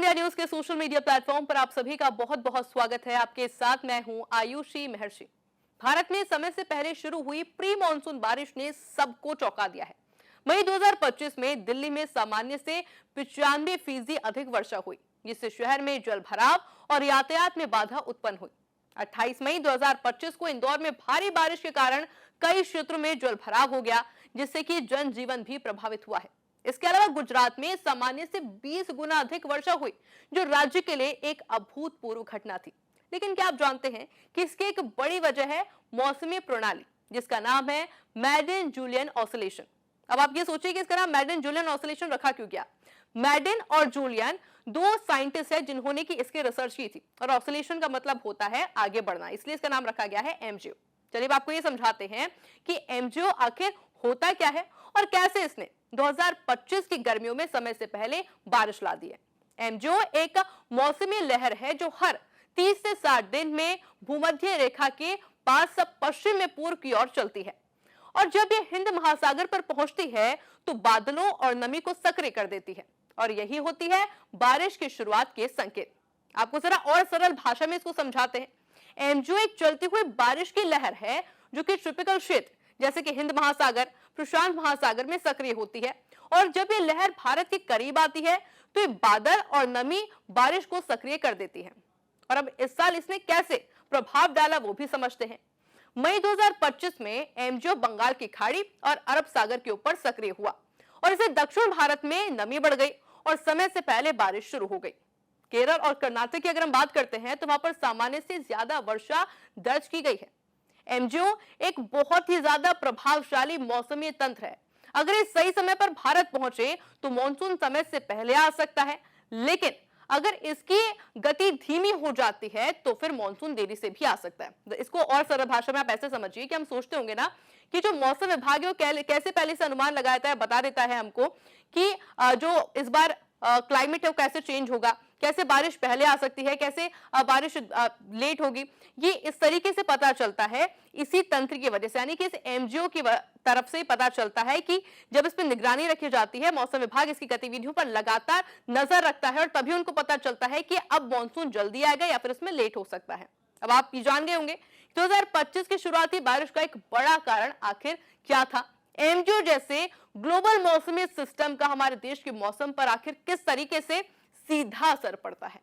India news के social media platform पर आप सभी का बहुत बहुत स्वागत है। आपके साथ मैं हूं आयुषी महर्षि। भारत में समय से पहले शुरू हुई प्री मानसून बारिश ने सबको चौंका दिया है। मई 2025 में दिल्ली में सामान्य से 95% अधिक वर्षा हुई, जिससे शहर में जल भराव और यातायात में बाधा उत्पन्न हुई। 28 मई 2025 को इंदौर में भारी बारिश के कारण कई क्षेत्रों में जल भराव हो गया, जिससे कि जनजीवन भी प्रभावित हुआ है। इसके अलावा गुजरात में सामान्य से 20 गुना अधिक वर्षा हुई, जो राज्य के लिए एक अभूतपूर्व घटना थी। लेकिन क्या आप जानते हैं कि इसकी एक बड़ी वजह है मौसमी प्रणाली, जिसका नाम है मैडन जूलियन ऑसिलेशन। अब आप ये सोचिए कि इसका नाम मैडन जूलियन ऑसिलेशन रखा क्यों गया। मैडन और जूलियन दो साइंटिस्ट हैं जिन्होंने की इसकी रिसर्च की थी, और ऑसिलेशन का मतलब होता है आगे बढ़ना, इसलिए इसका नाम रखा गया है एमजीओ। चलिए आपको ये समझाते हैं कि एमजीओ आखिर होता क्या है और कैसे इसने 2025 की गर्मियों में समय से पहले बारिश ला दी है। एमजीओ एक मौसमी लहर है जो हर 30 से 60 दिन में भूमध्य रेखा के पास से पश्चिम में पूर्व की ओर चलती है, और जब ये हिंद महासागर पर पहुंचती है तो बादलों और नमी को सक्रिय कर देती है, और यही होती है बारिश की शुरुआत के संकेत। आपको जरा और सरल भाषा में इसको समझाते हैं। एमजीओ एक चलती हुई बारिश की लहर है जो कि ट्रॉपिकल क्षेत्र जैसे कि हिंद महासागर, प्रशांत महासागर में सक्रिय होती है, और जब ये लहर भारत के करीब आती है तो ये बादल और नमी बारिश को सक्रिय कर देती है। और अब इस साल इसने कैसे प्रभाव डाला वो भी समझते हैं। मई 2025 में एमजीओ बंगाल की खाड़ी और अरब सागर के ऊपर सक्रिय हुआ, और इसे दक्षिण भारत में नमी बढ़ गई और समय से पहले बारिश शुरू हो गई। केरल और कर्नाटक की अगर हम बात करते हैं तो वहां पर सामान्य से ज्यादा वर्षा दर्ज की गई है। एमजीओ एक बहुत ही ज्यादा प्रभावशाली मौसमी तंत्र है। अगर ये सही समय पर भारत पहुंचे तो मानसून समय से पहले आ सकता है, लेकिन अगर इसकी गति धीमी हो जाती है तो फिर मानसून देरी से भी आ सकता है। इसको और सरल भाषा में आप ऐसे समझिए कि हम सोचते होंगे ना कि जो मौसम विभाग है वो कैसे पहले से अनुमान लगाता है, बता देता है हमको कि जो इस बार क्लाइमेट है वो कैसे चेंज होगा, कैसे बारिश पहले आ सकती है, कैसे बारिश लेट होगी। ये इस तरीके से पता चलता है इसी तंत्र की वजह से, यानी कि इस एमजीओ की तरफ से पता चलता है कि जब इस पर निगरानी रखी जाती है, मौसम विभाग इसकी गतिविधियों पर लगातार नजर रखता है, और तभी उनको पता चलता है कि अब मानसून जल्दी आएगा या फिर इसमें लेट हो सकता है। अब आप ये जान गए होंगे 2025 की शुरुआती बारिश का एक बड़ा कारण आखिर क्या था। एमजीओ जैसे ग्लोबल मौसमी सिस्टम का हमारे देश के मौसम पर आखिर किस तरीके से सीधा असर पड़ता है।